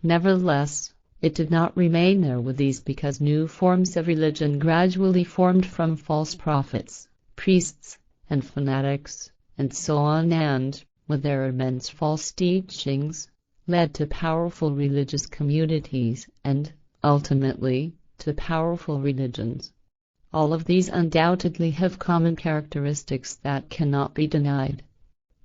Nevertheless, it did not remain there with these, because new forms of religion gradually formed from false prophets, priests, and fanatics, and so on, and, with their immense false teachings, led to powerful religious communities and, ultimately, to powerful religions. All of these undoubtedly have common characteristics that cannot be denied.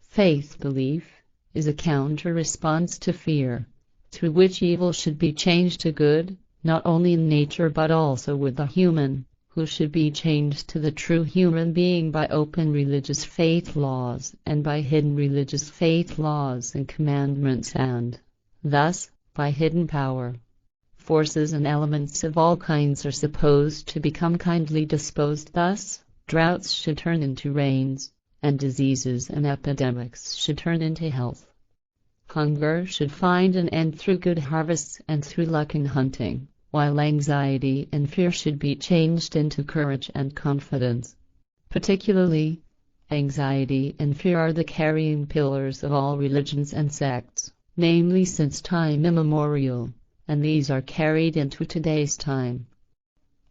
Faith belief is a counter-response to fear, through which evil should be changed to good, not only in nature but also with the human, who should be changed to the true human being by open religious faith laws and by hidden religious faith laws and commandments, and, thus, by hidden power. Forces and elements of all kinds are supposed to become kindly disposed. Thus, droughts should turn into rains, and diseases and epidemics should turn into health. Hunger should find an end through good harvests and through luck in hunting, while anxiety and fear should be changed into courage and confidence. Particularly, anxiety and fear are the carrying pillars of all religions and sects, namely since time immemorial, and these are carried into today's time.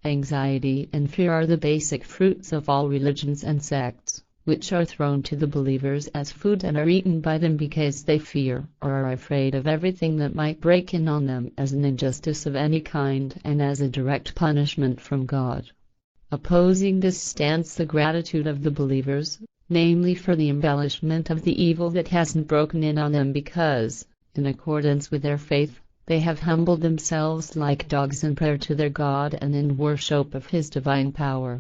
Anxiety and fear are the basic fruits of all religions and sects, which are thrown to the believers as food and are eaten by them because they fear or are afraid of everything that might break in on them as an injustice of any kind and as a direct punishment from God. Opposing this stands the gratitude of the believers, namely for the embellishment of the evil that hasn't broken in on them because, in accordance with their faith, they have humbled themselves like dogs in prayer to their God and in worship of His divine power.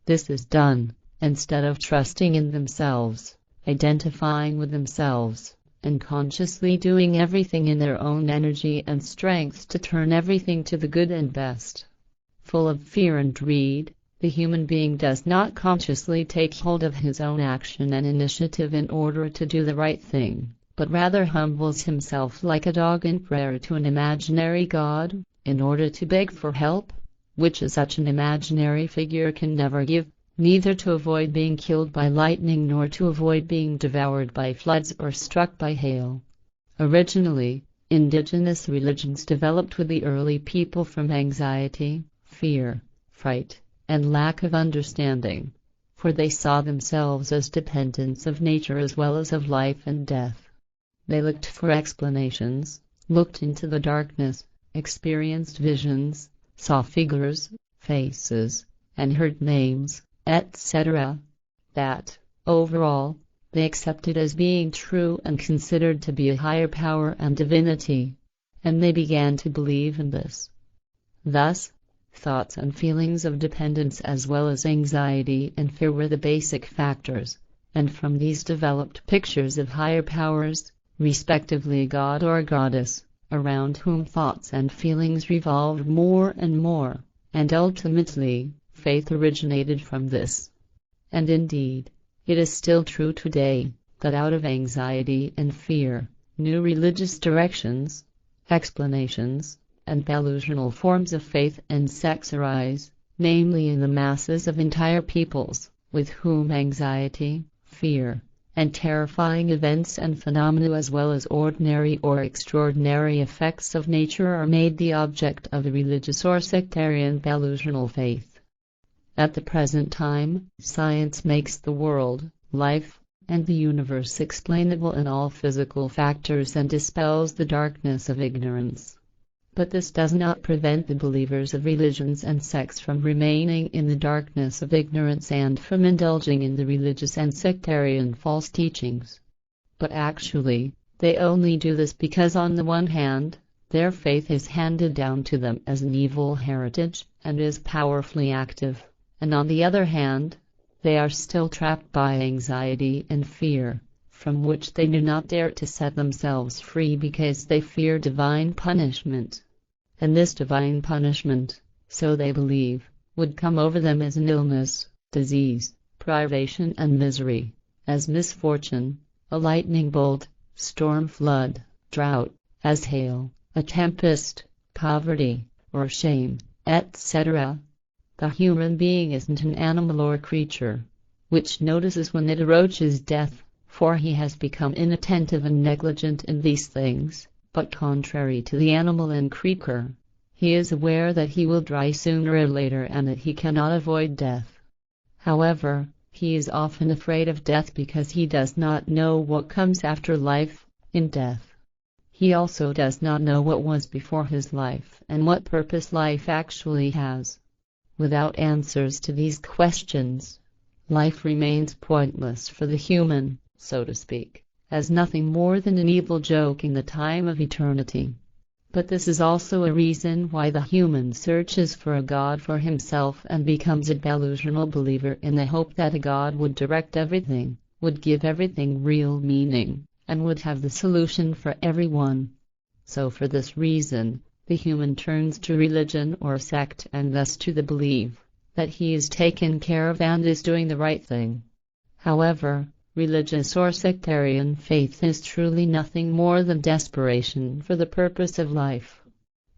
This is done, instead of trusting in themselves, identifying with themselves, and consciously doing everything in their own energy and strength to turn everything to the good and best. Full of fear and greed, the human being does not consciously take hold of his own action and initiative in order to do the right thing, but rather humbles himself like a dog in prayer to an imaginary God, in order to beg for help, which such an imaginary figure can never give, neither to avoid being killed by lightning nor to avoid being devoured by floods or struck by hail. Originally, indigenous religions developed with the early people from anxiety, fear, fright, and lack of understanding, for they saw themselves as dependents of nature as well as of life and death. They looked for explanations, looked into the darkness, experienced visions, saw figures, faces, and heard names, etc., that, overall, they accepted as being true and considered to be a higher power and divinity, and they began to believe in this. Thus, thoughts and feelings of dependence as well as anxiety and fear were the basic factors, and from these developed pictures of higher powers, respectively a god or a goddess, around whom thoughts and feelings revolved more and more, and ultimately, faith originated from this. And indeed, it is still true today, that out of anxiety and fear, new religious directions, explanations, and delusional forms of faith and sects arise, namely in the masses of entire peoples, with whom anxiety, fear, and terrifying events and phenomena as well as ordinary or extraordinary effects of nature are made the object of the religious or sectarian delusional faith. At the present time, science makes the world, life, and the universe explainable in all physical factors and dispels the darkness of ignorance. But this does not prevent the believers of religions and sects from remaining in the darkness of ignorance and from indulging in the religious and sectarian false teachings. But actually, they only do this because on the one hand, their faith is handed down to them as an evil heritage and is powerfully active, and on the other hand, they are still trapped by anxiety and fear, from which they do not dare to set themselves free because they fear divine punishment. And this divine punishment, so they believe, would come over them as an illness, disease, privation and misery, as misfortune, a lightning bolt, storm flood, drought, as hail, a tempest, poverty, or shame, etc. The human being isn't an animal or creature, which notices when it approaches death, for he has become inattentive and negligent in these things, but contrary to the animal and creature, he is aware that he will die sooner or later and that he cannot avoid death. However, he is often afraid of death because he does not know what comes after life, in death. He also does not know what was before his life and what purpose life actually has. Without answers to these questions, life remains pointless for the human, so to speak, as nothing more than an evil joke in the time of eternity. But this is also a reason why the human searches for a God for himself and becomes a delusional believer in the hope that a God would direct everything, would give everything real meaning, and would have the solution for everyone. So for this reason, the human turns to religion or sect and thus to the belief that he is taken care of and is doing the right thing. However, religious or sectarian faith is truly nothing more than desperation for the purpose of life.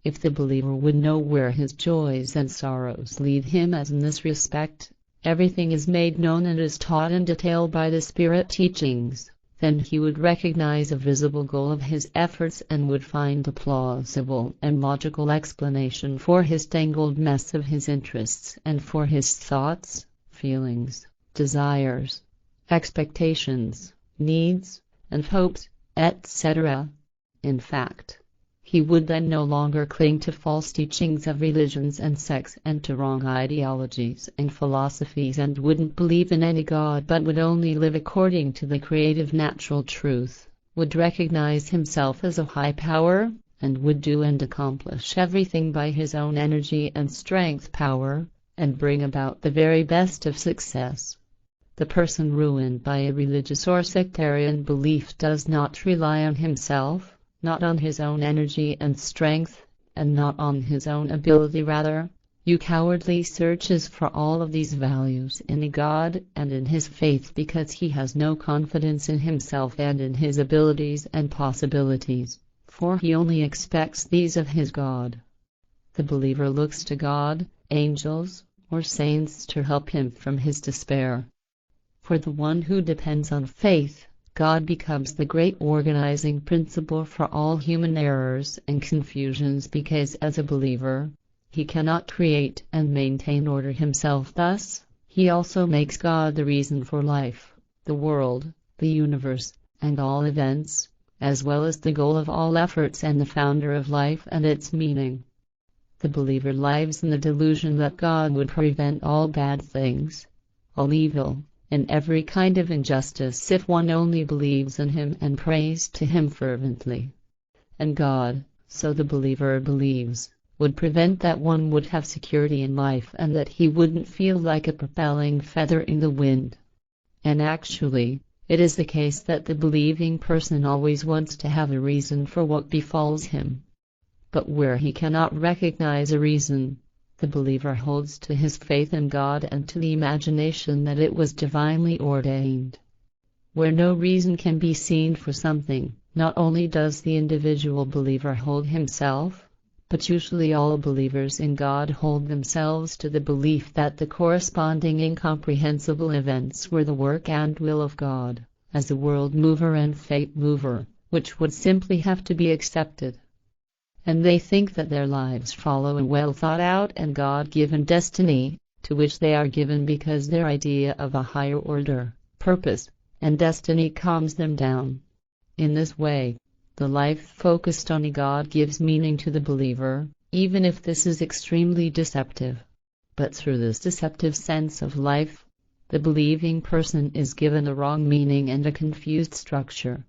If the believer would know where his joys and sorrows lead him, as in this respect, everything is made known and is taught in detail by the Spirit teachings, then he would recognize a visible goal of his efforts and would find a plausible and logical explanation for his tangled mess of his interests and for his thoughts, feelings, desires, expectations, needs, and hopes, etc. In fact, he would then no longer cling to false teachings of religions and sects and to wrong ideologies and philosophies and wouldn't believe in any God but would only live according to the creative natural truth, would recognize himself as a high power, and would do and accomplish everything by his own energy and strength power, and bring about the very best of success. The person ruined by a religious or sectarian belief does not rely on himself, not on his own energy and strength, and not on his own ability. Rather, he cowardly searches for all of these values in a God and in his faith because he has no confidence in himself and in his abilities and possibilities, for he only expects these of his God. The believer looks to God, angels, or saints to help him from his despair. For the one who depends on faith, God becomes the great organizing principle for all human errors and confusions because as a believer, he cannot create and maintain order himself. Thus, he also makes God the reason for life, the world, the universe, and all events, as well as the goal of all efforts and the founder of life and its meaning. The believer lives in the delusion that God would prevent all bad things, all evil, and every kind of injustice if one only believes in him and prays to him fervently. And God, so the believer believes, would prevent that one would have security in life and that he wouldn't feel like a propelling feather in the wind. And actually, it is the case that the believing person always wants to have a reason for what befalls him. But where he cannot recognize a reason, the believer holds to his faith in God and to the imagination that it was divinely ordained. Where no reason can be seen for something, not only does the individual believer hold himself, but usually all believers in God hold themselves to the belief that the corresponding incomprehensible events were the work and will of God, as a world mover and fate mover, which would simply have to be accepted. And they think that their lives follow a well-thought-out and God-given destiny, to which they are given because their idea of a higher order, purpose, and destiny calms them down. In this way, the life focused on a God gives meaning to the believer, even if this is extremely deceptive. But through this deceptive sense of life, the believing person is given a wrong meaning and a confused structure.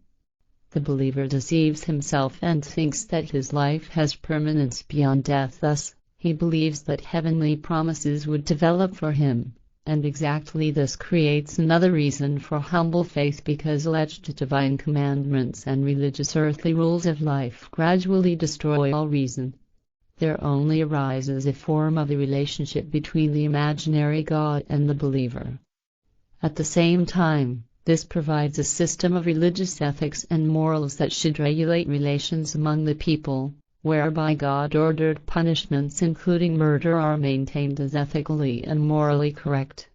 The believer deceives himself and thinks that his life has permanence beyond death. Thus, he believes that heavenly promises would develop for him, and exactly this creates another reason for humble faith because alleged divine commandments and religious earthly rules of life gradually destroy all reason. There only arises a form of a relationship between the imaginary God and the believer. At the same time, this provides a system of religious ethics and morals that should regulate relations among the people, whereby God-ordered punishments including murder are maintained as ethically and morally correct.